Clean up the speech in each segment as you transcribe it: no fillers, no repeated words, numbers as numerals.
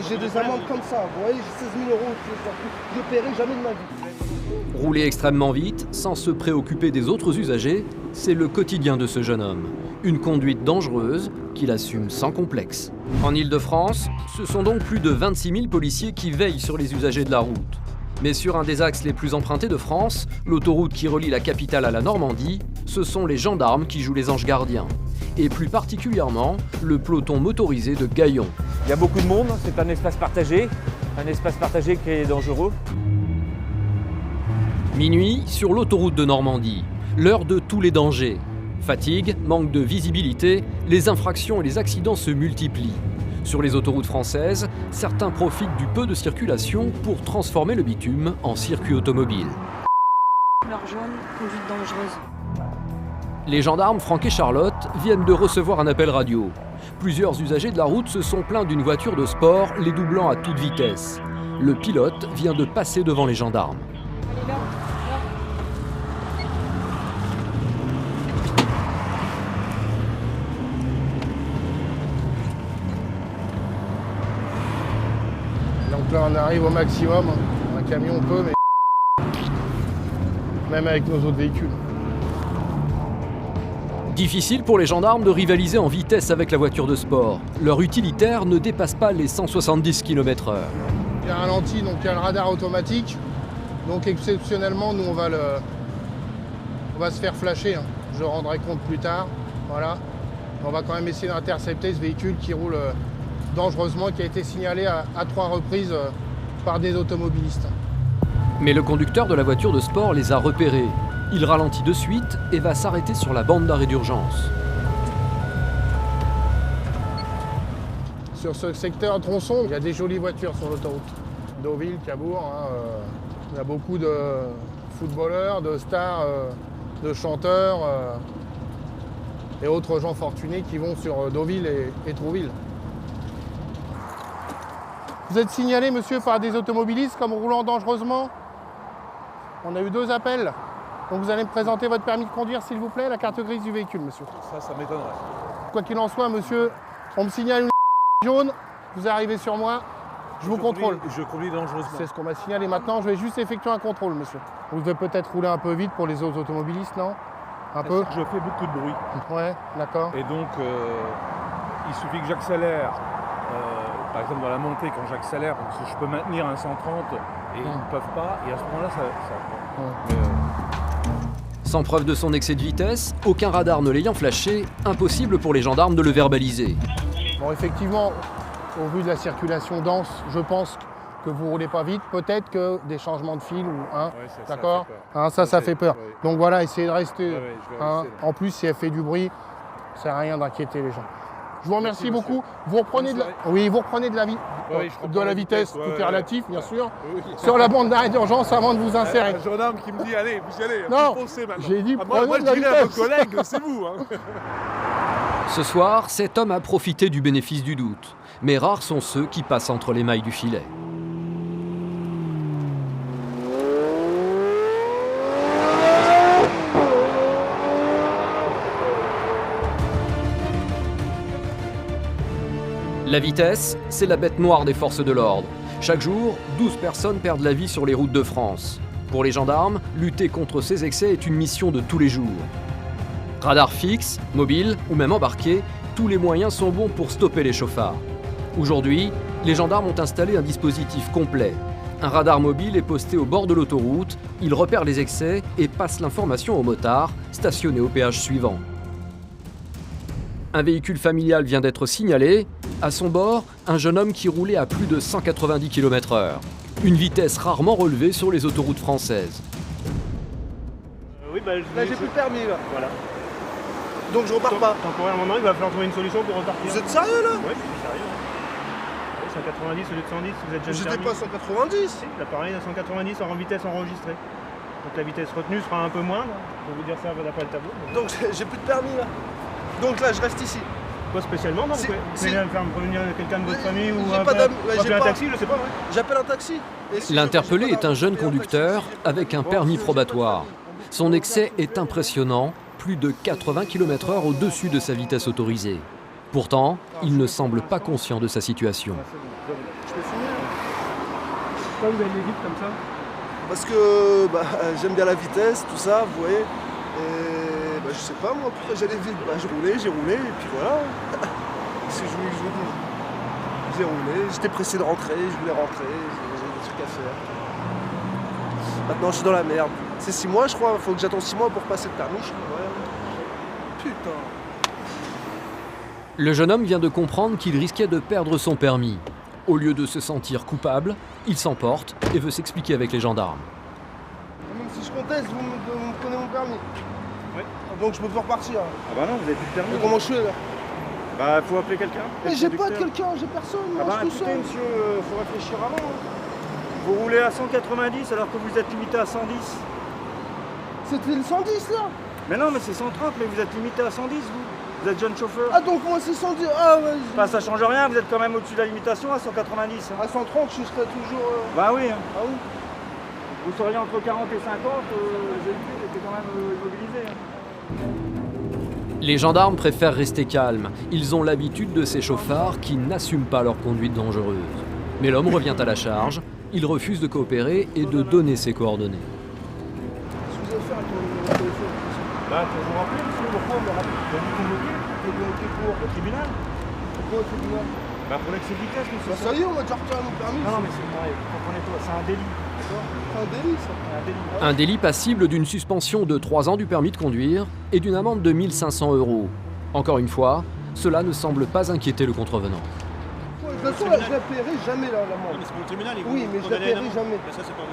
j'ai des amendes comme ça. Vous voyez, j'ai 16 000 €. Je ne paierai jamais de ma vie. Rouler extrêmement vite, sans se préoccuper des autres usagers, c'est le quotidien de ce jeune homme. Une conduite dangereuse qu'il assume sans complexe. En Île-de-France, ce sont donc plus de 26 000 policiers qui veillent sur les usagers de la route. Mais sur un des axes les plus empruntés de France, l'autoroute qui relie la capitale à la Normandie, ce sont les gendarmes qui jouent les anges gardiens. Et plus particulièrement, le peloton motorisé de Gaillon. Il y a beaucoup de monde, c'est un espace partagé qui est dangereux. Minuit, sur l'autoroute de Normandie, l'heure de tous les dangers. Fatigue, manque de visibilité, les infractions et les accidents se multiplient. Sur les autoroutes françaises, certains profitent du peu de circulation pour transformer le bitume en circuit automobile. Leur jaune, conduite dangereuse. Les gendarmes Franck et Charlotte viennent de recevoir un appel radio. Plusieurs usagers de la route se sont plaints d'une voiture de sport les doublant à toute vitesse. Le pilote vient de passer devant les gendarmes. Allez, là. Donc là, on arrive au maximum. Un camion peut, mais même avec nos autres véhicules. Difficile pour les gendarmes de rivaliser en vitesse avec la voiture de sport. Leur utilitaire ne dépasse pas les 170 km/h. Il y a un ralenti, donc il y a le radar automatique. Donc exceptionnellement, nous, on va se faire flasher. Je rendrai compte plus tard. Voilà. On va quand même essayer d'intercepter ce véhicule qui roule dangereusement, qui a été signalé à 3 reprises par des automobilistes. Mais le conducteur de la voiture de sport les a repérés. Il ralentit de suite et va s'arrêter sur la bande d'arrêt d'urgence. Sur ce secteur tronçon, il y a des jolies voitures sur l'autoroute. Deauville, Cabourg, il y a beaucoup de footballeurs, de stars, de chanteurs et autres gens fortunés qui vont sur Deauville et Trouville. Vous êtes signalé, monsieur, par des automobilistes comme roulant dangereusement. On a eu 2 appels. Donc vous allez me présenter votre permis de conduire, s'il vous plaît, la carte grise du véhicule, monsieur. Ça m'étonnerait. Quoi qu'il en soit, monsieur, on me signale une jaune, vous arrivez sur moi, je vous contrôle. Je conduis dangereusement. C'est ce qu'on m'a signalé maintenant, je vais juste effectuer un contrôle, monsieur. Vous devez peut-être rouler un peu vite pour les autres automobilistes, non? Un peu? Je fais beaucoup de bruit. Ouais, d'accord. Et donc, il suffit que j'accélère. Par exemple, dans la montée, quand j'accélère, je peux maintenir un 130 et ils ne peuvent pas. Et à ce moment-là, ça... Sans preuve de son excès de vitesse, aucun radar ne l'ayant flashé, impossible pour les gendarmes de le verbaliser. Bon, effectivement, au vu de la circulation dense, je pense que vous ne roulez pas vite. Peut-être que des changements de fil ou d'accord, ça fait peur. Ouais. Donc voilà, essayez de rester. Je vais rester. En plus, si elle fait du bruit, ça sert à rien d'inquiéter les gens. Je vous remercie Merci, beaucoup. Vous reprenez de la vitesse, tout est relatif, bien sûr. Oui. Sur la bande d'arrêt d'urgence avant de vous insérer. Un gendarme qui me dit allez, vous y allez, Non, foncez maintenant. j'ai dit moi prenez de la je dirais à vos vitesse. collègues, c'est vous. Ce soir, cet homme a profité du bénéfice du doute. Mais rares sont ceux qui passent entre les mailles du filet. La vitesse, c'est la bête noire des forces de l'ordre. Chaque jour, 12 personnes perdent la vie sur les routes de France. Pour les gendarmes, lutter contre ces excès est une mission de tous les jours. Radar fixe, mobile ou même embarqué, tous les moyens sont bons pour stopper les chauffards. Aujourd'hui, les gendarmes ont installé un dispositif complet. Un radar mobile est posté au bord de l'autoroute, il repère les excès et passe l'information aux motards, stationnés au péage suivant. Un véhicule familial vient d'être signalé. À son bord, un jeune homme qui roulait à plus de 190 km/h. Une vitesse rarement relevée sur les autoroutes françaises. Oui, bah, Là, j'ai plus le permis, là. Voilà. Donc je repars pas. Temporairement, il va falloir trouver une solution pour repartir. Vous êtes sérieux, là? Oui, je suis sérieux. Oui, 190 au lieu de 110, vous êtes jeune J'étais permis. pas à 190. Si, l'appareil est à 190 en vitesse enregistrée. Donc la vitesse retenue sera un peu moindre. Je vais vous dire ça d'après le tableau. Donc j'ai plus de permis, là. Donc là, je reste ici. Pas spécialement, non? Vous pouvez faire prévenir quelqu'un de votre famille ou J'ai pas d'amis, ouais, j'ai appeler un pas. taxi, je sais pas. Ouais. J'appelle un taxi. Et si L'interpellé j'ai pas est un jeune d'appel, conducteur taxi, avec un permis probatoire. Son excès est impressionnant, plus de 80 km/h au-dessus de sa vitesse autorisée. Pourtant, il ne semble pas conscient de sa situation. c'est bon. Je peux filmer. Pourquoi vous avez des guides comme ça? Parce que j'aime bien la vitesse, tout ça, vous voyez. Et je sais pas moi pourquoi j'allais vite. Je roulais, j'ai roulé et puis voilà. Qu'est-ce que je voulais que je vous dise? J'ai roulé, j'étais pressé de rentrer, je voulais rentrer, j'ai des trucs à faire. Maintenant je suis dans la merde. C'est 6 mois je crois, faut que j'attende 6 mois pour passer le permis, je crois. Ouais. Putain. Le jeune homme vient de comprendre qu'il risquait de perdre son permis. Au lieu de se sentir coupable, il s'emporte et veut s'expliquer avec les gendarmes. Même si je conteste, vous me prenez mon permis. Oui. Donc je peux pas repartir. Ah bah non, vous avez plus de permis. Mais comment je fais là? Bah faut appeler quelqu'un. Mais j'ai pas de quelqu'un, j'ai personne, Ah moi bah je suis tout écoutez seul. monsieur, faut réfléchir avant. Vous roulez à 190 alors que vous êtes limité à 110. C'était le 110 là. Mais non mais c'est 130 mais vous êtes limité à 110 vous. Vous êtes jeune chauffeur. Ah donc moi c'est 110. Ah ouais. Bah ça change rien, vous êtes quand même au-dessus de la limitation à 190. Hein. À 130 je serais toujours... Bah oui. Hein. Ah oui. Vous seriez entre 40 et 50, les véhicules étaient quand même immobilisés. Hein. Les gendarmes préfèrent rester calmes. Ils ont l'habitude de ces chauffards qui n'assument pas leur conduite dangereuse. Mais l'homme revient à la charge, il refuse de coopérer et de donner ses coordonnées. Qu'est-ce que vous allez faire avec mon téléphone? Bah pour vous rappeler monsieur, Pourquoi on me rappelle? pour vous convoquer au tribunal. Pourquoi il faut que moi? Bah pour l'excès de vitesse monsieur. Bah ça y est, on m'a déjà retiré mon permis. Non mais c'est pareil, comprenez-toi, c'est un délit. D'accord. C'est un délit ça. C'est un délit. Un délit passible d'une suspension de 3 ans du permis de conduire et d'une amende de 1 500 €. Encore une fois, cela ne semble pas inquiéter le contrevenant. De toute façon là, je la paierai jamais là, l'amende. Mais c'est pour le tribunal, ils Oui, mais je la paierai jamais. Mais ça, c'est pas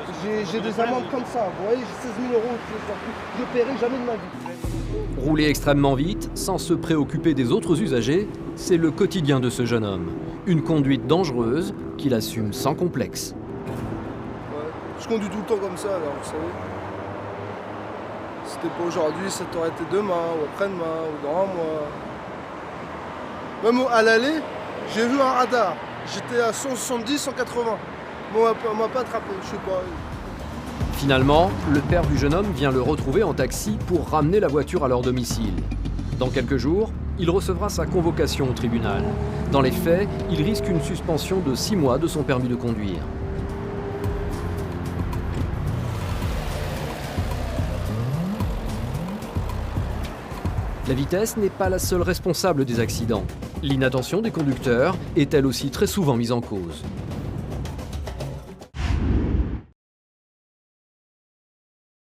J'ai des amendes comme ça, vous voyez, j'ai 16 000 €, je paierai jamais de ma vie. Rouler extrêmement vite, sans se préoccuper des autres usagers, c'est le quotidien de ce jeune homme. Une conduite dangereuse qu'il assume sans complexe. Ouais. Je conduis tout le temps comme ça, alors vous savez. C'était pas aujourd'hui, ça t'aurait été demain, ou après-demain, ou dans un mois. Même à l'aller, j'ai vu un radar. J'étais à 170, 180. Mais on m'a pas attrapé, je sais pas. Finalement, le père du jeune homme vient le retrouver en taxi pour ramener la voiture à leur domicile. Dans quelques jours, il recevra sa convocation au tribunal. Dans les faits, il risque une suspension de 6 mois de son permis de conduire. La vitesse n'est pas la seule responsable des accidents. L'inattention des conducteurs est elle aussi très souvent mise en cause.